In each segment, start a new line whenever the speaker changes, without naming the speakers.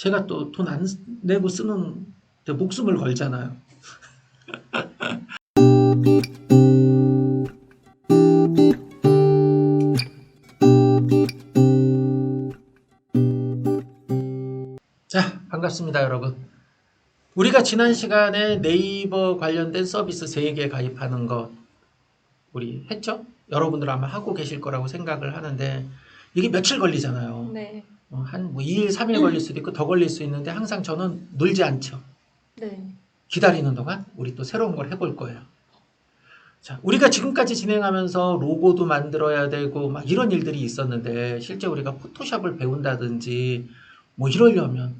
제가 또 돈 안 내고 쓰는 데 목숨을 걸잖아요. 자, 반갑습니다, 여러분. 우리가 지난 시간에 네이버 관련된 서비스 3개 가입하는 거 우리 했죠? 여러분들 아마 하고 계실 거라고 생각을 하는데 이게 며칠 걸리잖아요.
네.
한 2일, 3일 걸릴 수도 있고 더 걸릴 수 있는데 항상 저는 놀지 않죠.
네.
기다리는 동안 우리 또 새로운 걸 해볼 거예요. 자, 우리가 지금까지 진행하면서 로고도 만들어야 되고 막 이런 일들이 있었는데 실제 우리가 포토샵을 배운다든지 뭐 이러려면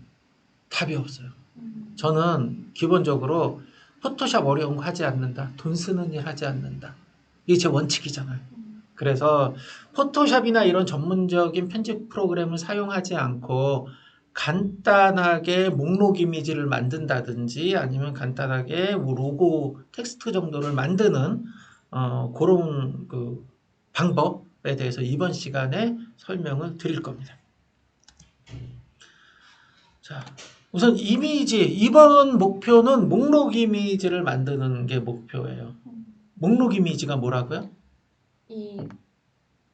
답이 없어요. 저는 기본적으로 포토샵 어려운 거 하지 않는다. 돈 쓰는 일 하지 않는다. 이게 제 원칙이잖아요. 그래서 포토샵이나 이런 전문적인 편집 프로그램을 사용하지 않고 간단하게 목록 이미지를 만든다든지 아니면 간단하게 뭐 로고 텍스트 정도를 만드는 그런 그 방법에 대해서 이번 시간에 설명을 드릴 겁니다. 자, 우선 이미지, 이번 목표는 목록 이미지를 만드는 게 목표예요. 목록 이미지가 뭐라고요?
이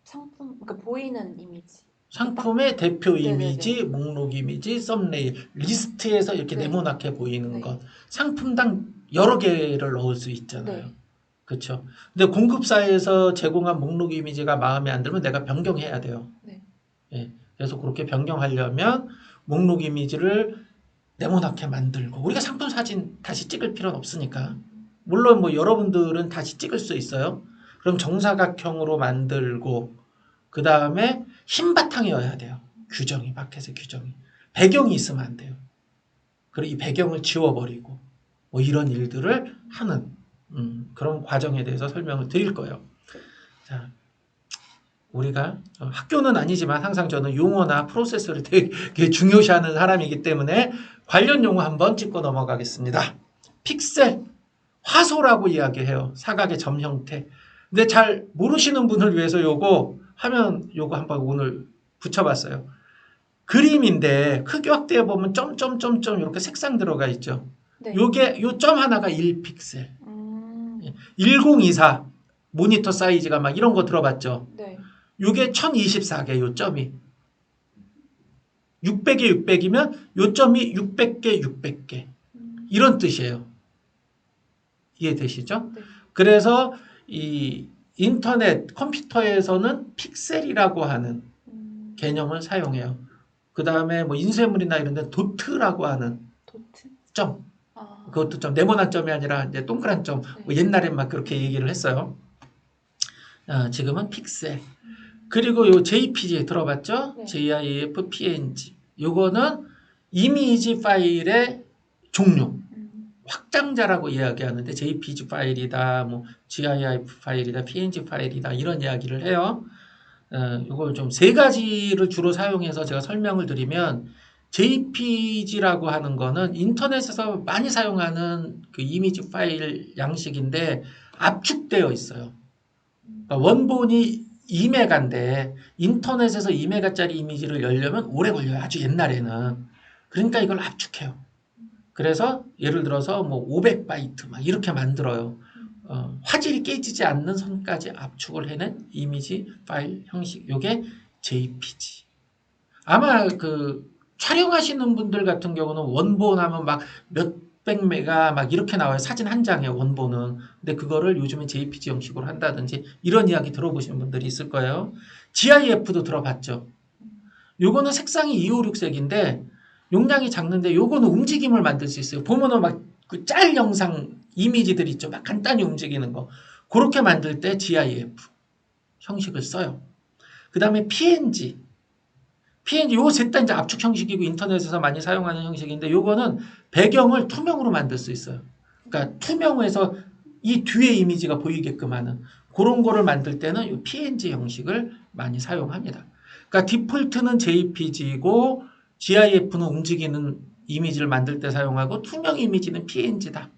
상품, 그러니까 보이는 이미지.
상품의 대표
네네네.
이미지, 목록 이미지, 썸네일, 리스트에서 이렇게
네.
네모나게 보이는
네.
것. 상품당 여러 개를 넣을 수 있잖아요.
네.
그렇죠. 근데 공급사에서 제공한 목록 이미지가 마음에 안 들면 내가 변경해야 돼요.
네.
예. 그래서 그렇게 변경하려면 목록 이미지를 네모나게 만들고 우리가 상품 사진 다시 찍을 필요는 없으니까. 물론 뭐 여러분들은 다시 찍을 수 있어요. 그럼 정사각형으로 만들고 그 다음에 흰 바탕이어야 돼요. 규정이 마켓의 규정이. 배경이 있으면 안 돼요. 그리고 이 배경을 지워버리고 뭐 이런 일들을 하는 그런 과정에 대해서 설명을 드릴 거예요. 자, 우리가 학교는 아니지만 항상 저는 용어나 프로세스를 되게 중요시하는 사람이기 때문에 관련 용어 한번 짚고 넘어가겠습니다. 픽셀, 화소라고 이야기해요. 사각의 점 형태. 근데 잘 모르시는 분을 위해서 요거 하면 요거 한번 오늘 붙여봤어요. 그림인데 크기 확대해 보면 점점점점 이렇게 색상 들어가 있죠.
네.
요게 요 점 하나가 1픽셀. 1024 모니터 사이즈가 막 이런 거 들어봤죠.
네.
요게 1024개 요 점이 600개 600이면 요 점이 600개 600개 이런 뜻이에요. 이해되시죠?
네.
그래서 이 인터넷 컴퓨터에서는 픽셀이라고 하는 개념을 사용해요. 그 다음에 뭐 인쇄물이나 이런 데 도트라고 하는
도트?
점.
아.
그것도 점 네모난 점이 아니라 이제 동그란 점. 뭐 옛날엔 막 그렇게 얘기를 했어요. 지금은 픽셀. 그리고 요 JPG 들어봤죠?
네.
GIF, PNG. 요거는 이미지 파일의 종류. 확장자라고 이야기하는데 JPG 파일이다, 뭐 GIF 파일이다, PNG 파일이다 이런 이야기를 해요. 이걸 좀 세 가지를 주로 사용해서 제가 설명을 드리면 JPG라고 하는 거는 인터넷에서 많이 사용하는 그 이미지 파일 양식인데 압축되어 있어요. 그러니까 원본이 2메가인데 인터넷에서 2메가짜리 이미지를 열려면 오래 걸려요. 아주 옛날에는. 그러니까 이걸 압축해요. 그래서 예를 들어서 뭐 500바이트 막 이렇게 만들어요. 화질이 깨지지 않는 선까지 압축을 해낸 이미지 파일 형식. 요게 JPG. 아마 그 촬영하시는 분들 같은 경우는 원본 하면 막 몇백 메가 막 이렇게 나와요. 사진 한 장이에요, 원본은. 근데 그거를 요즘에 JPG 형식으로 한다든지 이런 이야기 들어보신 분들이 있을 거예요. GIF도 들어봤죠. 요거는 색상이 256색인데 용량이 작는데 요거는 움직임을 만들 수 있어요. 보면은 막 그 짤 영상 이미지들 있죠. 막 간단히 움직이는 거. 그렇게 만들 때 GIF 형식을 써요. 그 다음에 PNG. PNG 요거 셋 다 이제 압축 형식이고 인터넷에서 많이 사용하는 형식인데 요거는 배경을 투명으로 만들 수 있어요. 그러니까 투명해서 이 뒤에 이미지가 보이게끔 하는 그런 거를 만들 때는 이 PNG 형식을 많이 사용합니다. 그러니까 디폴트는 JPG고 GIF는 움직이는 이미지를 만들 때 사용하고 투명 이미지는 PNG다.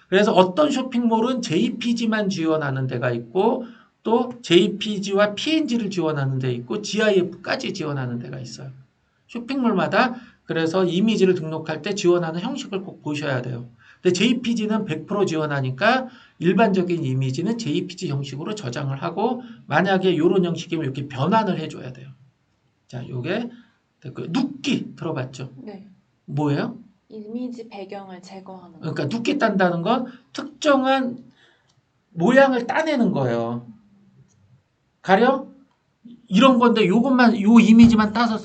그래서 어떤 쇼핑몰은 JPG만 지원하는 데가 있고 또 JPG와 PNG를 지원하는 데 있고 GIF까지 지원하는 데가 있어요. 쇼핑몰마다 그래서 이미지를 등록할 때 지원하는 형식을 꼭 보셔야 돼요. 근데 JPG는 100% 지원하니까 일반적인 이미지는 JPG 형식으로 저장을 하고 만약에 이런 형식이면 이렇게 변환을 해줘야 돼요. 자, 요게 됐고요. 눕기 들어봤죠?
네.
뭐예요?
이미지 배경을 제거하는 거.
그러니까 눕기 딴다는 건 특정한 모양을 따내는 거예요. 가령 이런 건데 요것만 요 이미지만 따서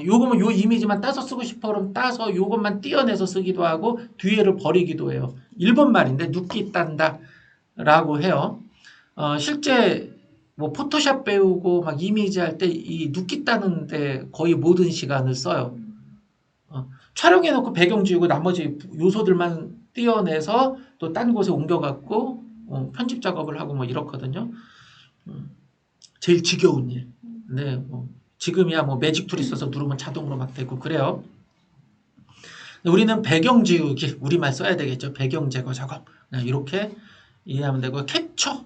요거면 요 이미지만 따서 쓰고 싶어 그러면 따서 요것만 띄어내서 쓰기도 하고 뒤에를 버리기도 해요. 일본 말인데 눕기 딴다라고 해요. 실제 뭐 포토샵 배우고 막 이미지 할 때 이 눕기 따는데 거의 모든 시간을 써요. 촬영해놓고 배경 지우고 나머지 요소들만 띄어내서 또 딴 곳에 옮겨갖고 편집 작업을 하고 뭐 이렇거든요. 제일 지겨운 일. 네, 뭐 지금이야 뭐 매직 툴 있어서 누르면 자동으로 막 되고 그래요. 우리는 배경 지우기 우리말 써야 되겠죠. 배경 제거 작업 이렇게 이해하면 되고 캡처.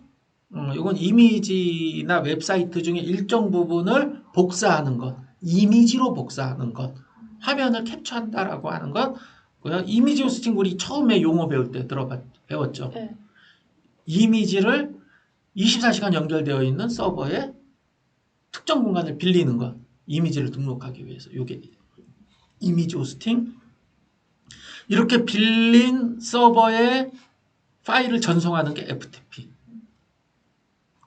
이건 이미지나 웹사이트 중에 일정 부분을 복사하는 것, 이미지로 복사하는 것, 화면을 캡처한다라고 하는 것. 이미지 호스팅 우리 처음에 용어 배울 때 배웠죠.
네.
이미지를 24시간 연결되어 있는 서버에 특정 공간을 빌리는 것, 이미지를 등록하기 위해서. 이게 이미지 호스팅. 이렇게 빌린 서버에 파일을 전송하는 게 FTP.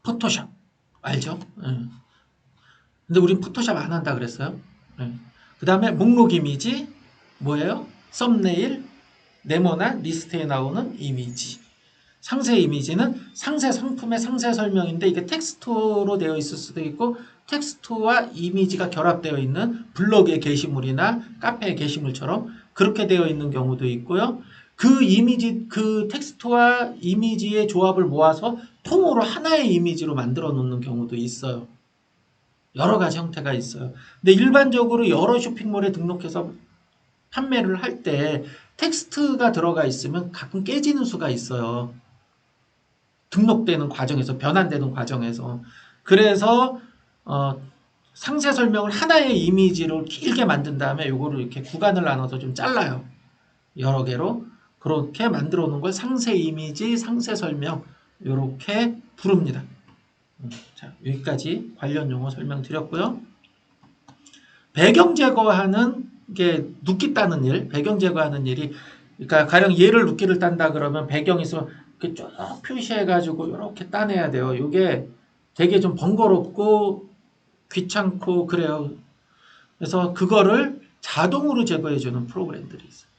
포토샵 알죠? 근데 우린 포토샵 안 한다 그랬어요. 그 다음에 목록 이미지 뭐예요? 썸네일, 네모나 리스트에 나오는 이미지. 상세 이미지는 상세 상품의 상세 설명인데 이게 텍스트로 되어 있을 수도 있고 텍스트와 이미지가 결합되어 있는 블로그의 게시물이나 카페의 게시물처럼 그렇게 되어 있는 경우도 있고요. 그 이미지, 그 텍스트와 이미지의 조합을 모아서 통으로 하나의 이미지로 만들어 놓는 경우도 있어요. 여러 가지 형태가 있어요. 근데 일반적으로 여러 쇼핑몰에 등록해서 판매를 할 때 텍스트가 들어가 있으면 가끔 깨지는 수가 있어요. 등록되는 과정에서, 변환되는 과정에서. 그래서 상세 설명을 하나의 이미지로 길게 만든 다음에 요거를 이렇게 구간을 나눠서 좀 잘라요. 여러 개로. 그렇게 만들어 놓은 걸 상세 이미지, 상세 설명 이렇게 부릅니다. 자, 여기까지 관련 용어 설명드렸고요. 배경 제거하는 게 눕기 따는 일, 배경 제거하는 일이 그러니까 가령 얘를 눕기를 딴다 그러면 배경이 있으면 이렇게 쭉 표시해가지고 이렇게 따내야 돼요. 이게 되게 좀 번거롭고 귀찮고 그래요. 그래서 그거를 자동으로 제거해주는 프로그램들이 있어요.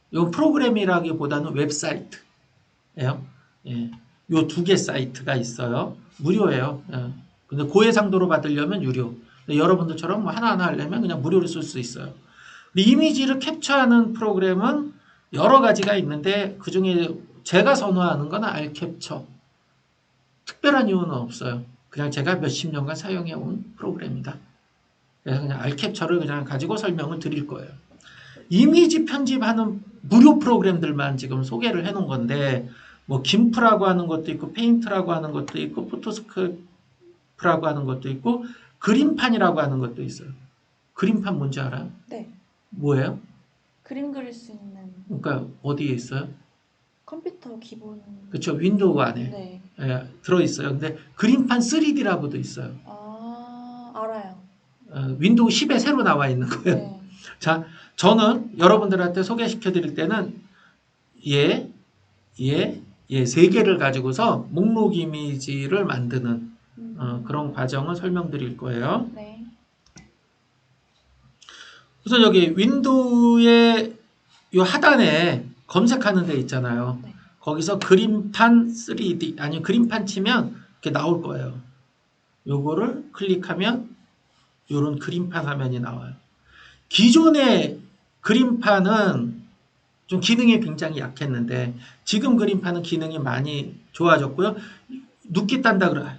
이 프로그램이라기보다는 웹사이트예요. 예. 요 두 개 사이트가 있어요. 무료예요. 예. 근데 고해상도로 받으려면 유료. 여러분들처럼 뭐 하나하나 하려면 그냥 무료로 쓸 수 있어요. 이미지를 캡처하는 프로그램은 여러 가지가 있는데 그 중에 제가 선호하는 건 알캡처. 특별한 이유는 없어요. 그냥 제가 몇십 년간 사용해 온 프로그램이다. 그래서 그냥 알캡처를 그냥 가지고 설명을 드릴 거예요. 이미지 편집하는 무료 프로그램들만 지금 소개를 해 놓은 건데 뭐 김프라고 하는 것도 있고 페인트라고 하는 것도 있고 포토스크래프라고 하는 것도 있고 그림판이라고 하는 것도 있어요. 그림판 뭔지 알아요?
네.
뭐예요?
그림 그릴 수 있는
그러니까 어디에 있어요?
컴퓨터 기본.
그렇죠. 윈도우 안에
네.
예, 들어있어요. 근데 그림판 3D라고도 있어요.
아, 알아요.
윈도우 10에 새로 나와 있는 거예요.
네.
자, 저는 여러분들한테 소개시켜 드릴 때는 얘 세 개를 가지고서 목록 이미지를 만드는 그런 과정을 설명드릴 거예요.
네.
우선 여기 윈도우의 이 하단에 검색하는 데 있잖아요.
네.
거기서 그림판 3D 아니 그림판 치면 이렇게 나올 거예요. 요거를 클릭하면 요런 그림판 화면이 나와요. 기존의 그림판은 좀 기능이 굉장히 약했는데 지금 그림판은 기능이 많이 좋아졌고요. 눕기 딴다 그래.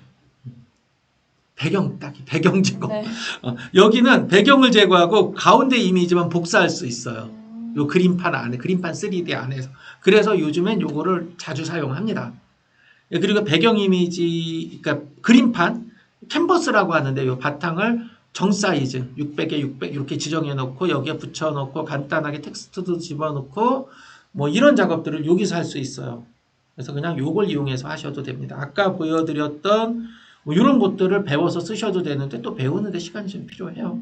배경 따기, 배경 제거.
네.
여기는 배경을 제거하고 가운데 이미지만 복사할 수 있어요. 요 그림판 안에, 그림판 3D 안에서. 그래서 요즘엔 요거를 자주 사용합니다. 그리고 배경 이미지, 그러니까 그림판, 캔버스라고 하는데 요 바탕을 정 사이즈 600에 600 이렇게 지정해 놓고 여기에 붙여 놓고 간단하게 텍스트도 집어넣고 뭐 이런 작업들을 여기서 할 수 있어요. 그래서 그냥 요걸 이용해서 하셔도 됩니다. 아까 보여드렸던 뭐 이런 것들을 배워서 쓰셔도 되는데 또 배우는데 시간이 좀 필요해요.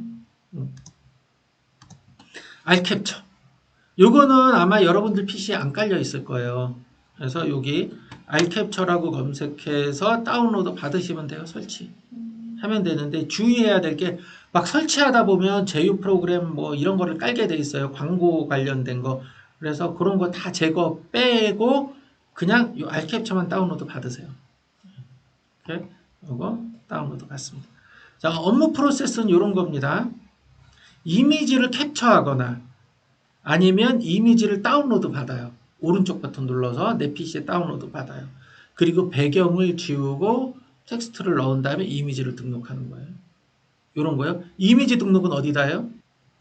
알캡처. 요거는 아마 여러분들 PC에 안 깔려 있을 거예요. 그래서 여기 알캡처라고 검색해서 다운로드 받으시면 돼요. 설치하면 되는데 주의해야 될 게 막 설치하다 보면 제휴 프로그램 뭐 이런 거를 깔게 돼 있어요. 광고 관련된 거. 그래서 그런 거 다 제거 빼고 그냥 이 알캡처만 다운로드 받으세요. 이렇게 요거 다운로드 받습니다. 자, 업무 프로세스는 이런 겁니다. 이미지를 캡처하거나 아니면 이미지를 다운로드 받아요. 오른쪽 버튼 눌러서 내 PC에 다운로드 받아요. 그리고 배경을 지우고 텍스트를 넣은 다음에 이미지를 등록하는 거예요. 이런 거요. 이미지 등록은 어디다 해요?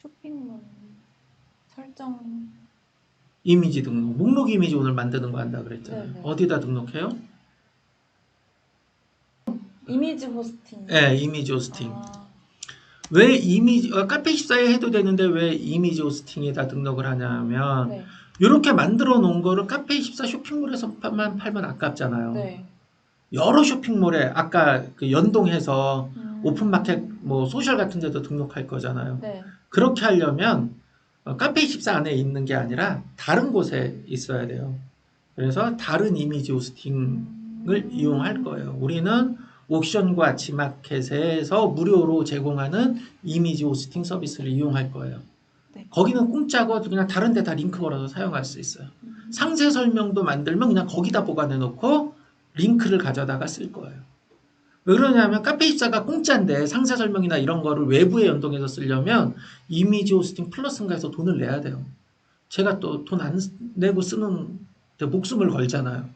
쇼핑몰 설정.
이미지 등록. 목록 이미지 오늘 만드는 거 한다 그랬잖아요.
네네.
어디다 등록해요?
이미지 호스팅.
네, 이미지 호스팅.
아,
왜 이미지, 카페14에 해도 되는데 왜 이미지 호스팅에다 등록을 하냐면
네.
이렇게 만들어 놓은 거를 카페24 쇼핑몰에서만 팔면 아깝잖아요.
네.
여러 쇼핑몰에 아까 그 연동해서
음.
오픈마켓 뭐 소셜 같은 데도 등록할 거잖아요.
네.
그렇게 하려면 카페24 안에 있는 게 아니라 다른 곳에 있어야 돼요. 그래서 다른 이미지 호스팅을 이용할 거예요. 우리는 옥션과 지마켓에서 무료로 제공하는 이미지 호스팅 서비스를 이용할 거예요.
네.
거기는 공짜고 그냥 다른 데 다 링크 걸어서 사용할 수 있어요. 상세 설명도 만들면 그냥 거기다 보관해 놓고 링크를 가져다가 쓸 거예요. 왜 그러냐면 카페24가 공짜인데 상세 설명이나 이런 거를 외부에 연동해서 쓰려면 이미지 호스팅 플러스인가 해서 돈을 내야 돼요. 제가 또 돈 안 내고 쓰는 데 목숨을 걸잖아요.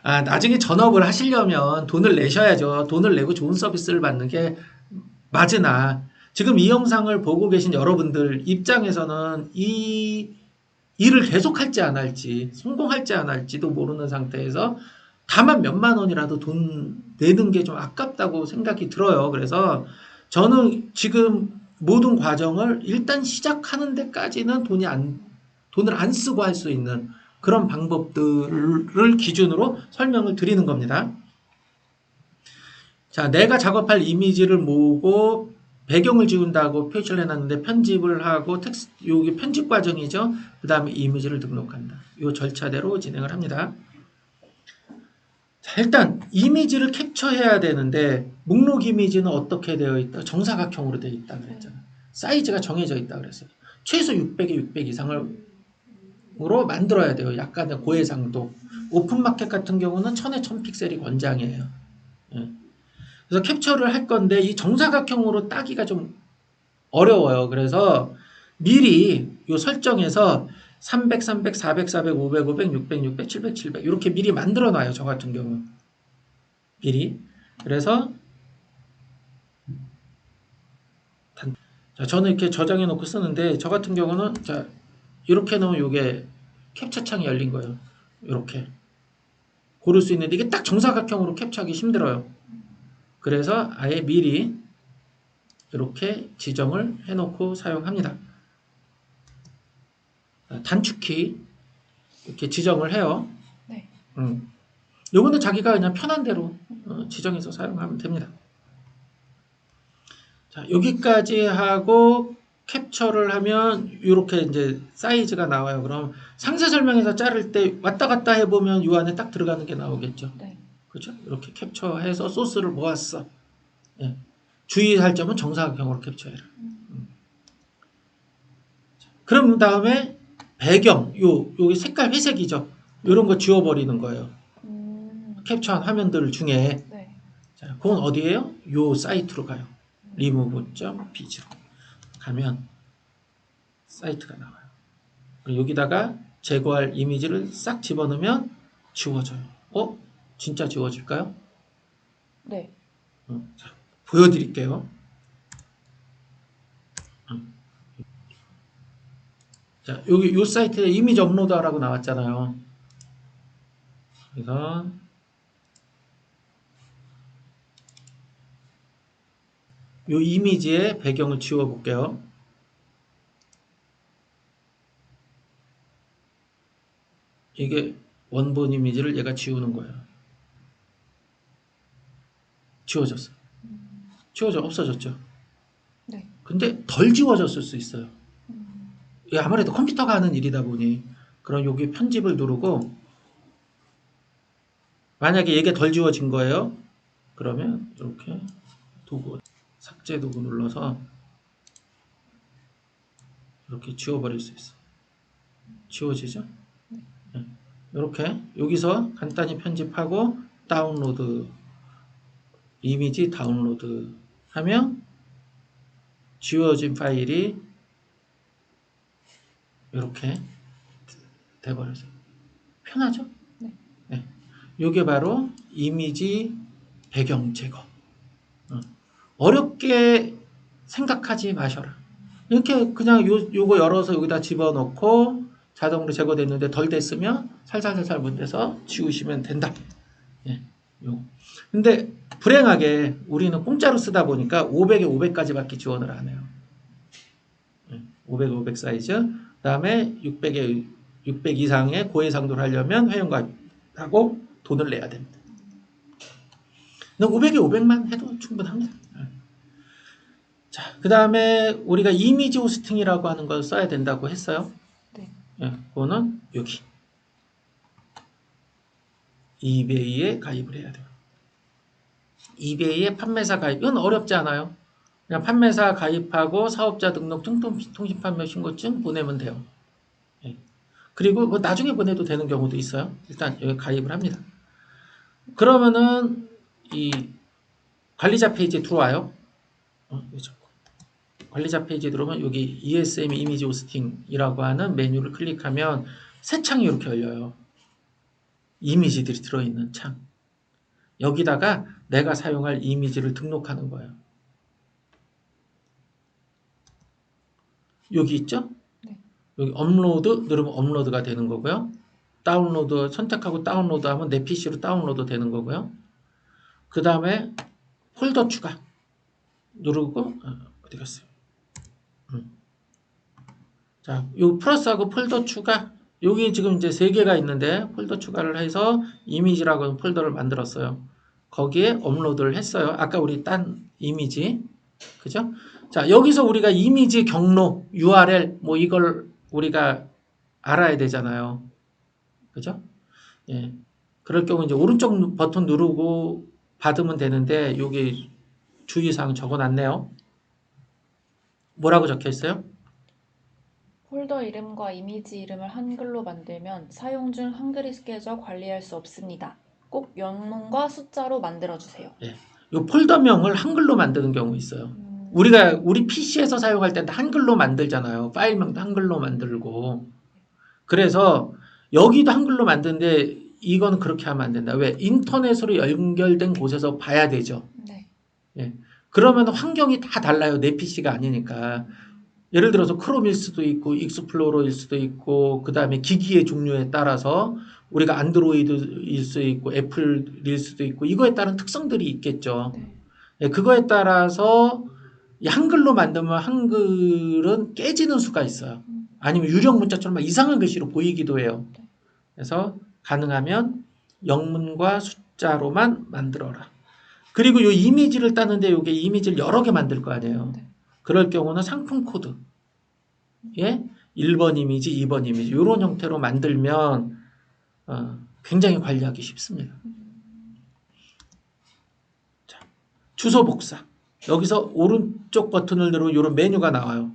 아, 나중에 전업을 하시려면 돈을 내셔야죠. 돈을 내고 좋은 서비스를 받는 게 맞으나 지금 이 영상을 보고 계신 여러분들 입장에서는 이 일을 계속 할지 안 할지 성공할지 안 할지도 모르는 상태에서 다만 몇만 원이라도 돈 내는 게 좀 아깝다고 생각이 들어요. 그래서 저는 지금 모든 과정을 일단 시작하는 데까지는 돈을 안 쓰고 할 수 있는 그런 방법들을 기준으로 설명을 드리는 겁니다. 자, 내가 작업할 이미지를 모으고 배경을 지운다고 표시를 해놨는데 편집을 하고 텍스트, 여기 편집 과정이죠. 그 다음에 이미지를 등록한다. 이 절차대로 진행을 합니다. 자, 일단 이미지를 캡처해야 되는데 목록 이미지는 어떻게 되어 있다? 정사각형으로 되어 있다 그랬잖아요. 사이즈가 정해져 있다 그랬어요. 최소 600에 600 이상으로 만들어야 돼요. 약간의 고해상도. 오픈마켓 같은 경우는 1000에 1000 픽셀이 권장이에요. 예. 그래서 캡처를 할 건데 이 정사각형으로 따기가 좀 어려워요. 그래서 미리 요 설정에서 300, 300, 400, 400, 500, 500, 600, 600, 700, 700 이렇게 미리 만들어 놔요. 저 같은 경우 미리. 그래서 자, 저는 이렇게 저장해 놓고 쓰는데 저 같은 경우는 자 이렇게 놓으면 이게 캡처 창이 열린 거예요. 이렇게 고를 수 있는데 이게 딱 정사각형으로 캡처하기 힘들어요. 그래서 아예 미리 이렇게 지정을 해놓고 사용합니다. 단축키 이렇게 지정을 해요.
네.
요거는 자기가 그냥 편한 대로 지정해서 사용하면 됩니다. 자, 여기까지 하고 캡처를 하면 이렇게 이제 사이즈가 나와요. 그럼 상세 설명에서 자를 때 왔다 갔다 해보면 이 안에 딱 들어가는 게 나오겠죠.
네.
그렇죠? 이렇게 capture해서 소스를 모았어. 예. 주의할 점은 정사각형으로 캡처해라. 그럼 다음에 배경, 여기 색깔 회색이죠. 이런 거 지워버리는 거예요. 캡처한 화면들 중에.
네.
자, 그건 어디예요? 요 사이트로 가요. remove.bg로 가면 사이트가 나와요. 그리고 여기다가 제거할 이미지를 싹 집어넣으면 지워져요. 진짜 지워질까요?
네.
자, 보여드릴게요. 자, 여기 요 사이트에 이미지 업로드하라고 나왔잖아요. 그래서 요 이미지의 배경을 지워 볼게요. 이게 원본 이미지를 얘가 지우는 거예요. 지워졌어. 지워져 없어졌죠.
네.
근데 덜 지워졌을 수 있어요.
음.
이게 아무래도 컴퓨터가 하는 일이다 보니 그럼 여기 편집을 누르고 만약에 이게 덜 지워진 거예요. 그러면 이렇게 도구 삭제 도구 눌러서 이렇게 지워버릴 수 있어요. 지워지죠? 네. 이렇게 여기서 간단히 편집하고 다운로드 이미지 다운로드 하면 지워진 파일이 이렇게 돼버려서 편하죠?
네.
네. 이게 바로 이미지 배경 제거. 어렵게 생각하지 마셔라. 이렇게 그냥 요거 열어서 여기다 집어넣고 자동으로 제거됐는데 덜 됐으면 살살살살 문대서 지우시면 된다. 예, 요. 근데 불행하게 우리는 공짜로 쓰다 보니까 500에 500까지밖에 지원을 안 해요. 500에 500 사이즈. 그다음에 600에 600 이상의 고해상도를 하려면 회원가입하고 돈을 내야 됩니다. 근데 500에 500만 해도 충분합니다. 자, 그 다음에 우리가 이미지 호스팅이라고 하는 걸 써야 된다고 했어요.
네.
예, 그거는 여기 이베이에 가입을 해야 돼요. 이베이에 판매사 가입, 이건 어렵지 않아요. 그냥 판매사 가입하고 사업자 등록 통신 판매 신고증 보내면 돼요. 예. 그리고 뭐 나중에 보내도 되는 경우도 있어요. 일단 여기 가입을 합니다. 그러면은 이 관리자 페이지에 들어와요. 관리자 페이지에 들어오면 여기 ESM 이미지 호스팅이라고 하는 메뉴를 클릭하면 새 창이 이렇게 열려요. 이미지들이 들어있는 창. 여기다가 내가 사용할 이미지를 등록하는 거예요. 여기 있죠?
네.
여기 업로드 누르면 업로드가 되는 거고요. 다운로드 선택하고 다운로드하면 내 PC로 다운로드 되는 거고요. 그 다음에 폴더 추가 누르고 어디 갔어요? 자, 요 플러스하고 폴더 추가 여기 지금 이제 3개가 있는데 폴더 추가를 해서 이미지라고 하는 폴더를 만들었어요. 거기에 업로드를 했어요. 아까 우리 딴 이미지. 그죠? 자, 여기서 우리가 이미지 경로, URL 뭐 이걸 우리가 알아야 되잖아요. 그죠? 예. 그럴 경우 이제 오른쪽 버튼 누르고 받으면 되는데 여기 주의사항 적어놨네요. 뭐라고 적혀 있어요?
폴더 이름과 이미지 이름을 한글로 만들면 사용 중 한글이 깨져 관리할 수 없습니다. 꼭 영문과 숫자로 만들어주세요.
예. 요 폴더명을 한글로 만드는 경우 있어요. 우리 PC에서 사용할 때는 한글로 만들잖아요. 파일명도 한글로 만들고. 그래서 여기도 한글로 만드는데 이건 그렇게 하면 안 된다. 왜? 인터넷으로 연결된 곳에서 봐야 되죠.
네.
예. 그러면 환경이 다 달라요. 내 PC가 아니니까. 예를 들어서 크롬일 수도 있고 익스플로러일 수도 있고 그 다음에 기기의 종류에 따라서 우리가 안드로이드일 수도 있고 애플일 수도 있고 이거에 따른 특성들이 있겠죠.
네.
예, 그거에 따라서 이 한글로 만들면 한글은 깨지는 수가 있어요. 아니면 유령 문자처럼 막 이상한 글씨로 보이기도 해요. 그래서 가능하면 영문과 숫자로만 만들어라. 그리고 이 이미지를 따는데 이게 이미지를 여러 개 만들 거 아니에요.
네.
그럴 경우는 상품 코드 예? 1번 이미지, 2번 이미지 이런 형태로 만들면 굉장히 관리하기 쉽습니다. 자, 주소 복사. 여기서 오른쪽 버튼을 누르면 이런 메뉴가 나와요.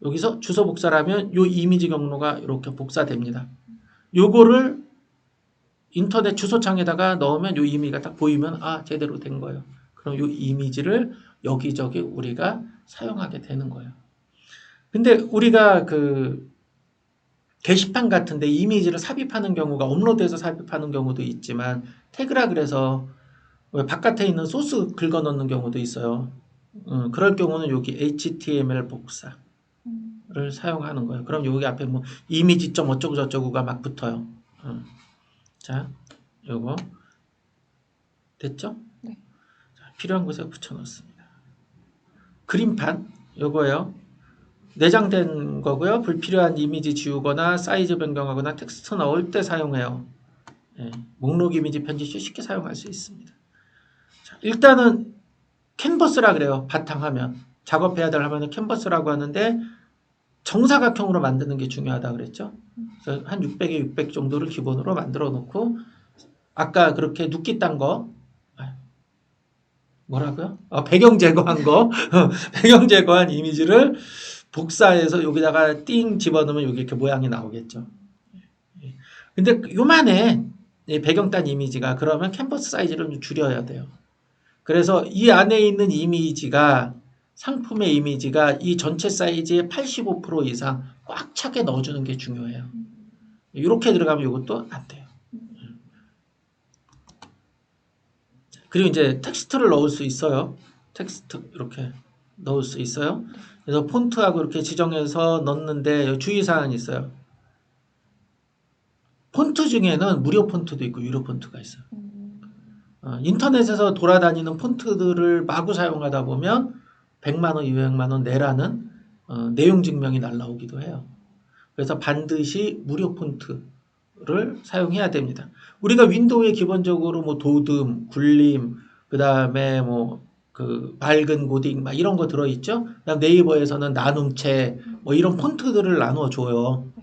여기서 주소 복사라면 이 이미지 경로가 이렇게 복사됩니다. 요거를 인터넷 주소창에다가 넣으면 이 이미지가 딱 보이면 제대로 된 거예요. 그럼 이 이미지를 여기저기 우리가 사용하게 되는 거예요. 근데 우리가 그 게시판 같은데 이미지를 삽입하는 경우가 업로드해서 삽입하는 경우도 있지만 태그라 그래서 바깥에 있는 소스 긁어 넣는 경우도 있어요. 그럴 경우는 여기 HTML 복사를 사용하는 거예요. 그럼 여기 앞에 뭐 이미지 점 어쩌고 저쩌고가 막 붙어요. 자, 요거 됐죠?
네.
자, 필요한 곳에 붙여 넣습니다. 그림판 요거예요. 내장된 거고요. 불필요한 이미지 지우거나 사이즈 변경하거나 텍스트 넣을 때 사용해요. 예, 목록 이미지 편집 시 쉽게 사용할 수 있습니다. 자, 일단은 캔버스라 그래요. 바탕화면. 작업해야 될 화면은 캔버스라고 하는데 정사각형으로 만드는 게 중요하다 그랬죠. 그래서 한 600에 600 정도를 기본으로 만들어 놓고 아까 그렇게 눕기 딴 거 뭐라고요? 배경 제거한 거 배경 제거한 이미지를 복사해서 여기다가 띵 집어넣으면 여기 이렇게 모양이 나오겠죠. 근데 요만해 배경 딴 이미지가 그러면 캔버스 사이즈를 좀 줄여야 돼요. 그래서 이 안에 있는 이미지가 상품의 이미지가 이 전체 사이즈의 85% 이상 꽉 차게 넣어주는 게 중요해요. 이렇게 들어가면 이것도 안 돼요. 그리고 이제 텍스트를 넣을 수 있어요. 텍스트 이렇게 넣을 수 있어요. 그래서 폰트하고 이렇게 지정해서 넣는데 주의사항이 있어요. 폰트 중에는 무료 폰트도 있고 유료 폰트가 있어요. 인터넷에서 돌아다니는 폰트들을 마구 사용하다 보면 100만 원, 200만 원 내라는 내용 증명이 날라오기도 해요. 그래서 반드시 무료 폰트를 사용해야 됩니다. 우리가 윈도우에 기본적으로 뭐 도듬, 굴림, 그 다음에 뭐 그 밝은 고딕 막 이런 거 들어있죠. 그다음 네이버에서는 나눔체 뭐 이런 폰트들을 나눠줘요.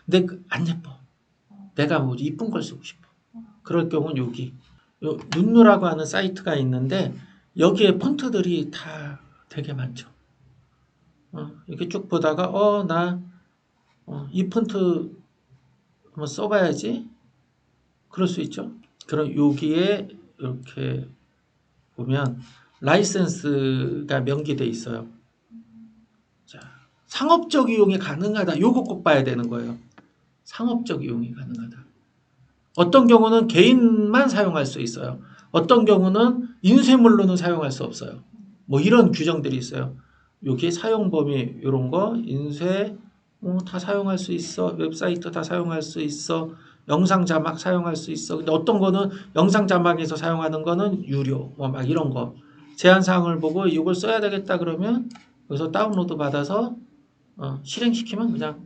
근데 안 예뻐. 내가 뭐 이쁜 걸 쓰고 싶어. 그럴 경우는 여기 눈누라고 하는 사이트가 있는데 여기에 폰트들이 다 되게 많죠. 이렇게 쭉 보다가 이 폰트 한번 써봐야지. 그럴 수 있죠. 그럼 여기에 이렇게 보면 라이센스가 명기돼 있어요. 자, 상업적 이용이 가능하다. 요거 꼭 봐야 되는 거예요. 상업적 이용이 가능하다. 어떤 경우는 개인만 사용할 수 있어요. 어떤 경우는 인쇄물로는 사용할 수 없어요. 뭐 이런 규정들이 있어요. 여기 사용 범위 이런 거 인쇄 다 사용할 수 있어. 웹사이트 다 사용할 수 있어. 영상 자막 사용할 수 있어. 근데 어떤 거는 영상 자막에서 사용하는 거는 유료. 뭐 막 이런 거. 제한 사항을 보고 이걸 써야 되겠다 그러면 여기서 다운로드 받아서 실행시키면 그냥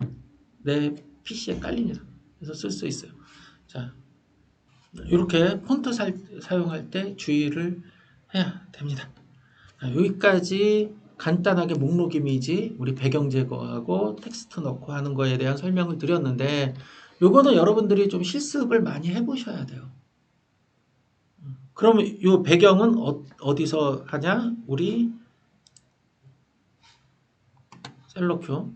내 PC에 깔립니다. 그래서 쓸 수 있어요. 자, 이렇게 폰트 사용할 때 주의를 해야 됩니다. 자, 여기까지 간단하게 목록 이미지, 우리 배경 제거하고 텍스트 넣고 하는 거에 대한 설명을 드렸는데 요거는 여러분들이 좀 실습을 많이 해보셔야 돼요. 그러면 이 배경은 어디서 하냐? 우리 셀러큐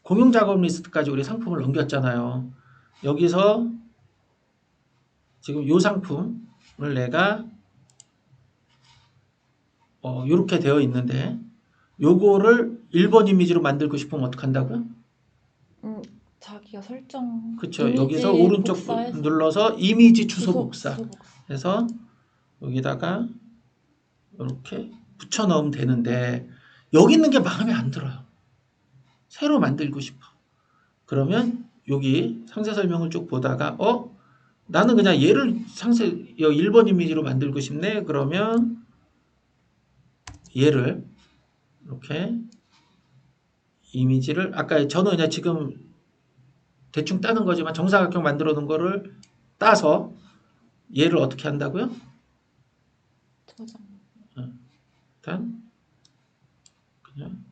공용 작업 리스트까지 우리 상품을 넘겼잖아요. 여기서 지금 이 상품을 내가 이렇게 되어 있는데 요거를 1번 이미지로 만들고 싶으면 어떻게 한다고요?
자기가 설정
그렇죠.
이미지
여기서 오른쪽
복사해서
눌러서 이미지 주소 복사
주소 복사.
해서 여기다가 이렇게 붙여 넣으면 되는데 여기 있는 게 마음에 안 들어요. 새로 만들고 싶어. 그러면 여기 상세 설명을 쭉 보다가 나는 그냥 얘를 1번 이미지로 만들고 싶네. 그러면 얘를 이렇게 이미지를 아까 저는 그냥 지금 대충 따는 거지만 정사각형 만들어 놓은 거를 따서 얘를 어떻게 한다고요?
저장.
일단 그냥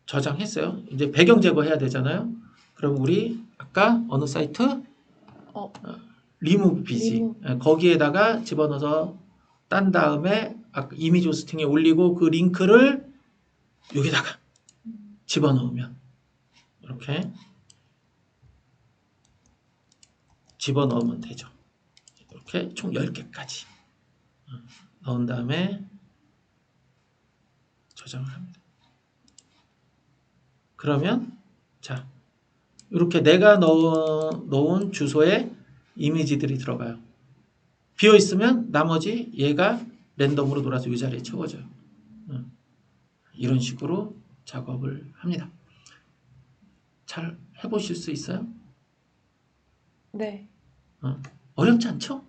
저장했어요. 이제 배경 제거해야 되잖아요. 그럼 우리 아까 어느 사이트? 리무브 BG. 거기에다가 집어넣어서 딴 다음에 이미지 호스팅에 올리고 그 링크를 여기다가 집어넣으면 이렇게 집어넣으면 되죠. 이렇게 총 10개까지 넣은 다음에 저장을 합니다. 그러면 자 이렇게 내가 넣은 주소에 이미지들이 들어가요. 비어있으면 나머지 얘가 랜덤으로 돌아서 이 자리에 채워져요. 이런 식으로 작업을 합니다. 잘 해보실 수 있어요?
네.
어렵지 않죠?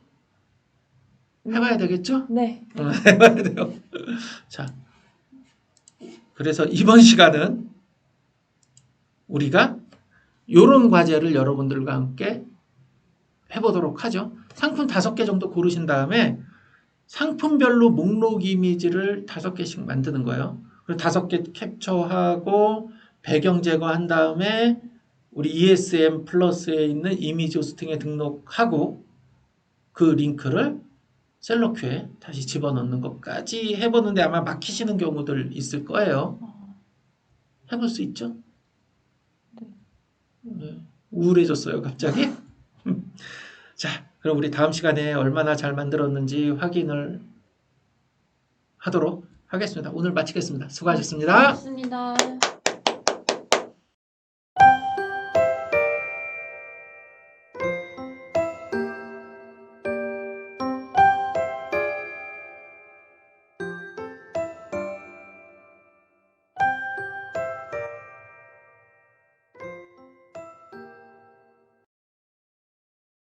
해봐야 되겠죠?
네.
해봐야 돼요. 자, 그래서 이번 시간은 우리가 이런 과제를 여러분들과 함께 해보도록 하죠. 상품 5개 정도 고르신 다음에 상품별로 목록 이미지를 5개씩 만드는 거예요. 그리고 5개 캡처하고 배경 제거한 다음에 우리 ESM 플러스에 있는 이미지 호스팅에 등록하고 그 링크를 셀러큐에 다시 집어넣는 것까지 해보는데 아마 막히시는 경우들 있을 거예요. 해볼 수 있죠? 네. 우울해졌어요, 갑자기. 자, 그럼 우리 다음 시간에 얼마나 잘 만들었는지 확인을 하도록 하겠습니다. 오늘 마치겠습니다. 수고하셨습니다.
고맙습니다.